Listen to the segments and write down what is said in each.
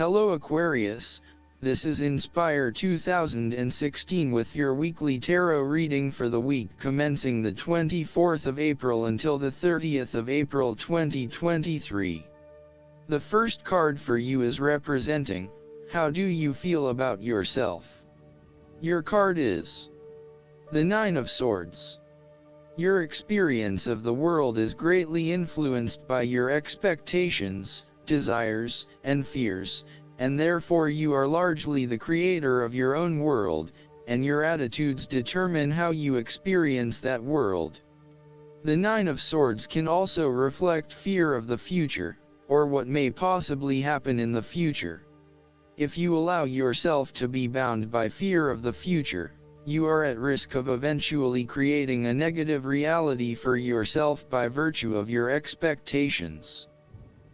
Hello Aquarius, this is Inspire 2016 with your weekly tarot reading for the week commencing the 24th of April until the 30th of April 2023. The first card for you is representing, how do you feel about yourself? Your card is the Nine of Swords. Your experience of the world is greatly influenced by your expectations, desires, and fears, and therefore you are largely the creator of your own world, and your attitudes determine how you experience that world. The Nine of Swords can also reflect fear of the future, or what may possibly happen in the future. If you allow yourself to be bound by fear of the future, you are at risk of eventually creating a negative reality for yourself by virtue of your expectations.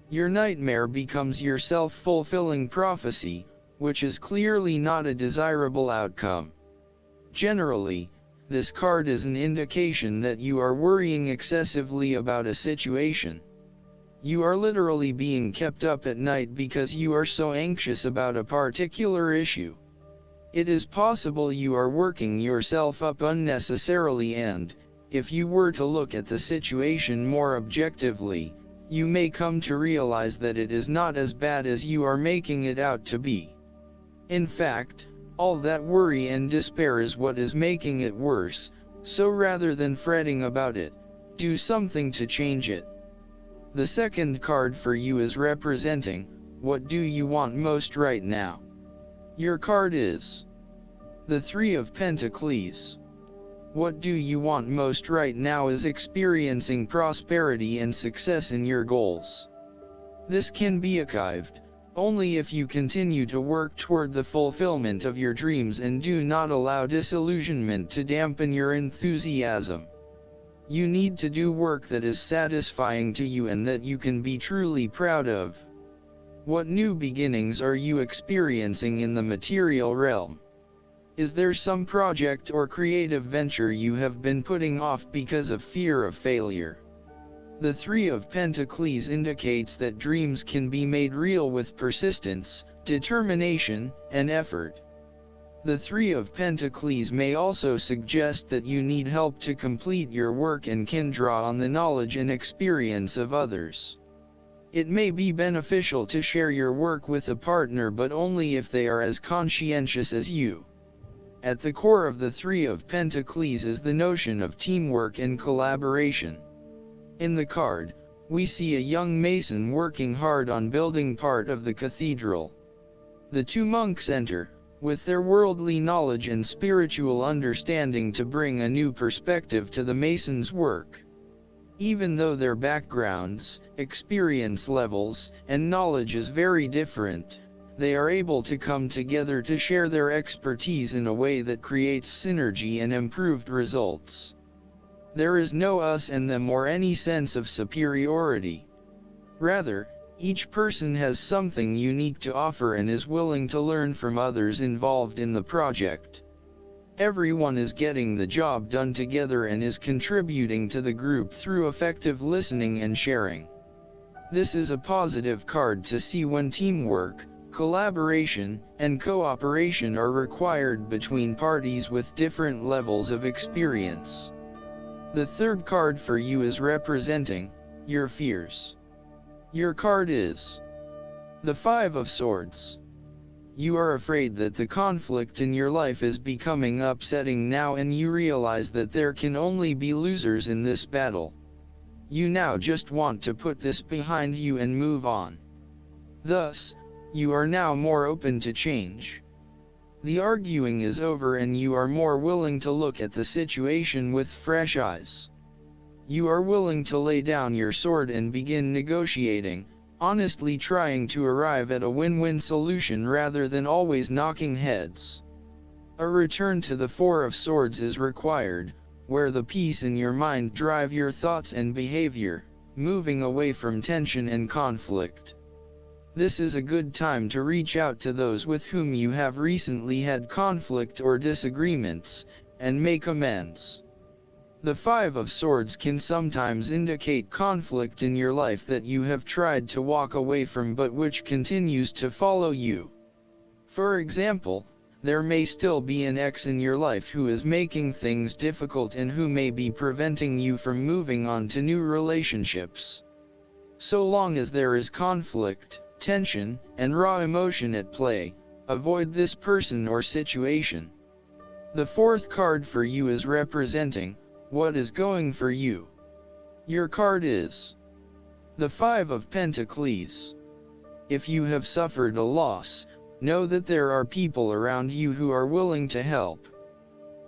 Your nightmare becomes your self-fulfilling prophecy, which is clearly not a desirable outcome. Generally, this card is an indication that you are worrying excessively about a situation. You are literally being kept up at night because you are so anxious about a particular issue. It is possible you are working yourself up unnecessarily, and, if you were to look at the situation more objectively, you may come to realize that it is not as bad as you are making it out to be. In fact, all that worry and despair is what is making it worse, so rather than fretting about it, do something to change it. The second card for you is representing, what do you want most right now? Your card is the Three of Pentacles. What do you want most right now is experiencing prosperity and success in your goals. This can be achieved only if you continue to work toward the fulfillment of your dreams and do not allow disillusionment to dampen your enthusiasm. You need to do work that is satisfying to you and that you can be truly proud of. What new beginnings are you experiencing in the material realm? Is there some project or creative venture you have been putting off because of fear of failure? The Three of Pentacles indicates that dreams can be made real with persistence, determination, and effort. The Three of Pentacles may also suggest that you need help to complete your work and can draw on the knowledge and experience of others. It may be beneficial to share your work with a partner, but only if they are as conscientious as you. At the core of the Three of Pentacles is the notion of teamwork and collaboration. In the card, we see a young mason working hard on building part of the cathedral. The two monks enter, with their worldly knowledge and spiritual understanding to bring a new perspective to the mason's work. Even though their backgrounds, experience levels, and knowledge is very different, they are able to come together to share their expertise in a way that creates synergy and improved results. There is no us and them or any sense of superiority. Rather, each person has something unique to offer and is willing to learn from others involved in the project. Everyone is getting the job done together and is contributing to the group through effective listening and sharing. This is a positive card to see when teamwork, collaboration, and cooperation are required between parties with different levels of experience. The third card for you is representing your fears. Your card is the Five of Swords. You are afraid that the conflict in your life is becoming upsetting now, and you realize that there can only be losers in this battle. You now just want to put this behind you and move on. Thus, you are now more open to change. The arguing is over and you are more willing to look at the situation with fresh eyes. You are willing to lay down your sword and begin negotiating, honestly trying to arrive at a win-win solution rather than always knocking heads. A return to the Four of Swords is required, where the peace in your mind drive your thoughts and behavior, moving away from tension and conflict. This is a good time to reach out to those with whom you have recently had conflict or disagreements, and make amends. The Five of Swords can sometimes indicate conflict in your life that you have tried to walk away from but which continues to follow you. For example, there may still be an ex in your life who is making things difficult and who may be preventing you from moving on to new relationships. So long as there is conflict, tension, and raw emotion at play, avoid this person or situation. The fourth card for you is representing what is going for you. Your card is the Five of Pentacles. If you have suffered a loss, know that there are people around you who are willing to help.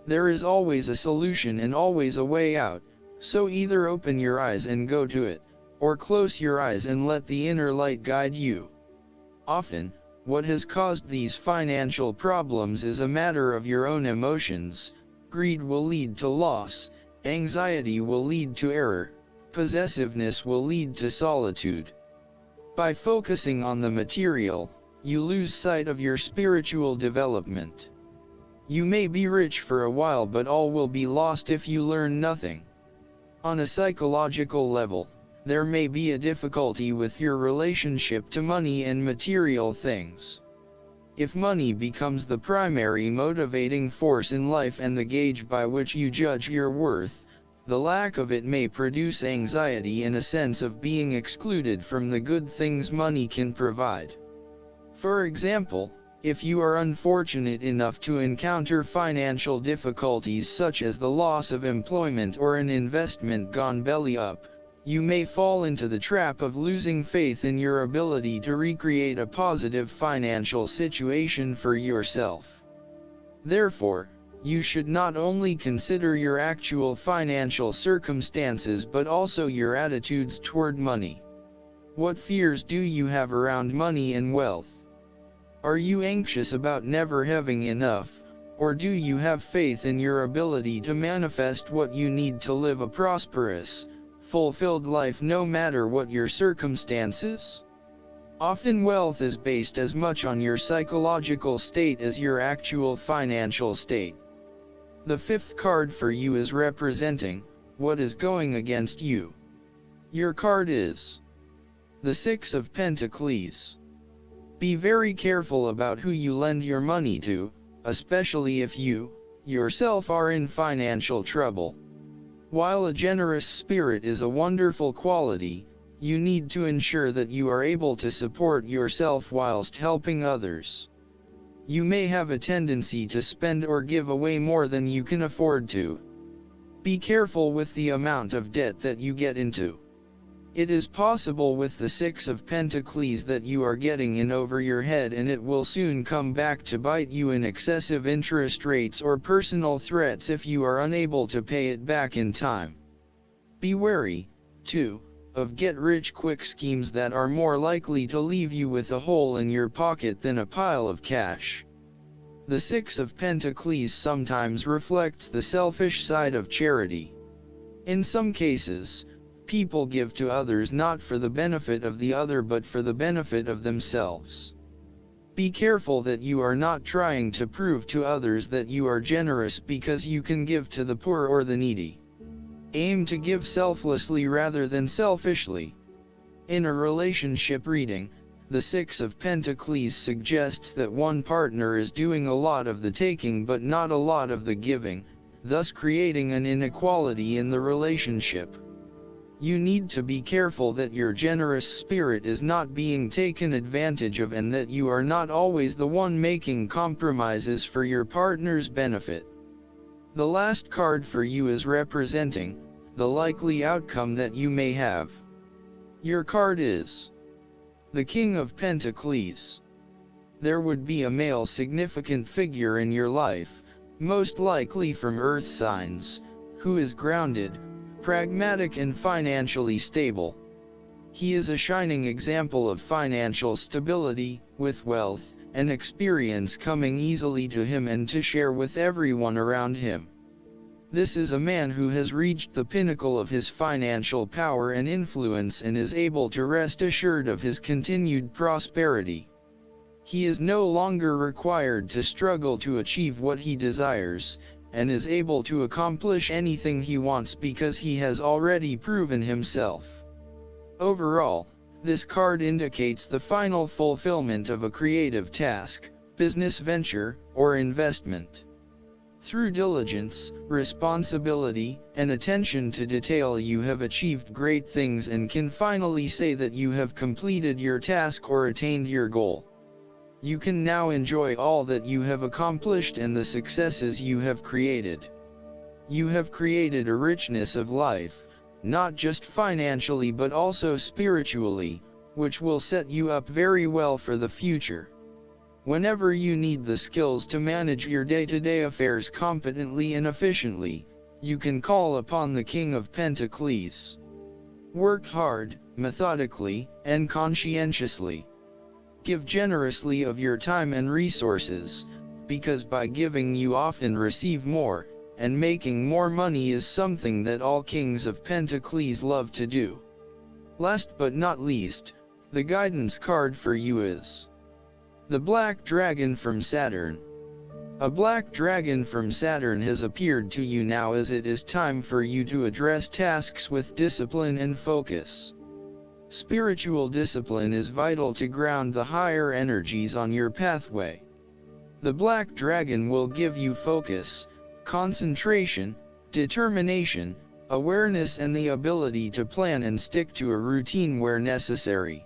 There is always a solution and always a way out, so either open your eyes and go to it, or close your eyes and let the inner light guide you. Often, what has caused these financial problems is a matter of your own emotions. Greed will lead to loss, anxiety will lead to error, possessiveness will lead to solitude. By focusing on the material, you lose sight of your spiritual development. You may be rich for a while, but all will be lost if you learn nothing. On a psychological level, there may be a difficulty with your relationship to money and material things. If money becomes the primary motivating force in life and the gauge by which you judge your worth, the lack of it may produce anxiety and a sense of being excluded from the good things money can provide. For example, if you are unfortunate enough to encounter financial difficulties such as the loss of employment or an investment gone belly up, you may fall into the trap of losing faith in your ability to recreate a positive financial situation for yourself. Therefore, you should not only consider your actual financial circumstances but also your attitudes toward money. What fears do you have around money and wealth? Are you anxious about never having enough, or do you have faith in your ability to manifest what you need to live a prosperous, fulfilled life no matter what your circumstances? Often wealth is based as much on your psychological state as your actual financial state. The fifth card for you is representing what is going against you. Your card is the Six of Pentacles. Be very careful about who you lend your money to, especially if you, yourself, are in financial trouble. While a generous spirit is a wonderful quality, you need to ensure that you are able to support yourself whilst helping others. You may have a tendency to spend or give away more than you can afford to. Be careful with the amount of debt that you get into. It is possible with the Six of Pentacles that you are getting in over your head, and it will soon come back to bite you in excessive interest rates or personal threats if you are unable to pay it back in time. Be wary, too, of get-rich-quick schemes that are more likely to leave you with a hole in your pocket than a pile of cash. The Six of Pentacles sometimes reflects the selfish side of charity. In some cases, people give to others not for the benefit of the other but for the benefit of themselves. Be careful that you are not trying to prove to others that you are generous because you can give to the poor or the needy. Aim to give selflessly rather than selfishly. In a relationship reading, the Six of Pentacles suggests that one partner is doing a lot of the taking but not a lot of the giving, thus creating an inequality in the relationship. You need to be careful that your generous spirit is not being taken advantage of and that you are not always the one making compromises for your partner's benefit. The last card for you is representing the likely outcome that you may have. Your card is the King of Pentacles. There would be a male significant figure in your life, most likely from earth signs, who is grounded, pragmatic and financially stable. He is a shining example of financial stability, with wealth and experience coming easily to him and to share with everyone around him. This is a man who has reached the pinnacle of his financial power and influence and is able to rest assured of his continued prosperity. He is no longer required to struggle to achieve what he desires, and is able to accomplish anything he wants because he has already proven himself. Overall, this card indicates the final fulfillment of a creative task, business venture, or investment. Through diligence, responsibility, and attention to detail, you have achieved great things and can finally say that you have completed your task or attained your goal. You can now enjoy all that you have accomplished and the successes you have created. You have created a richness of life, not just financially but also spiritually, which will set you up very well for the future. Whenever you need the skills to manage your day-to-day affairs competently and efficiently, you can call upon the King of Pentacles. Work hard, methodically, and conscientiously. Give generously of your time and resources, because by giving you often receive more, and making more money is something that all Kings of Pentacles love to do. Last but not least, the guidance card for you is the Black Dragon from Saturn. A black dragon from Saturn has appeared to you now, as it is time for you to address tasks with discipline and focus. Spiritual discipline is vital to ground the higher energies on your pathway. The Black Dragon will give you focus, concentration, determination, awareness, and the ability to plan and stick to a routine where necessary.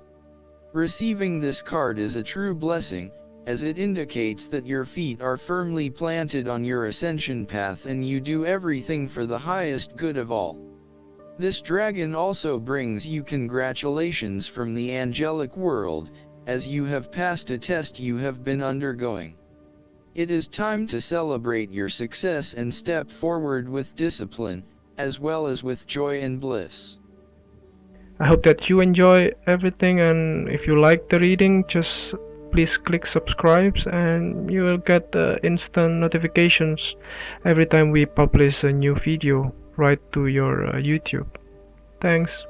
Receiving this card is a true blessing, as it indicates that your feet are firmly planted on your ascension path and you do everything for the highest good of all. This dragon also brings you congratulations from the angelic world, as you have passed a test you have been undergoing. It is time to celebrate your success and step forward with discipline, as well as with joy and bliss. I hope that you enjoy everything, and if you like the reading, just please click subscribe and you will get instant notifications every time we publish a new video right to your YouTube. Thanks.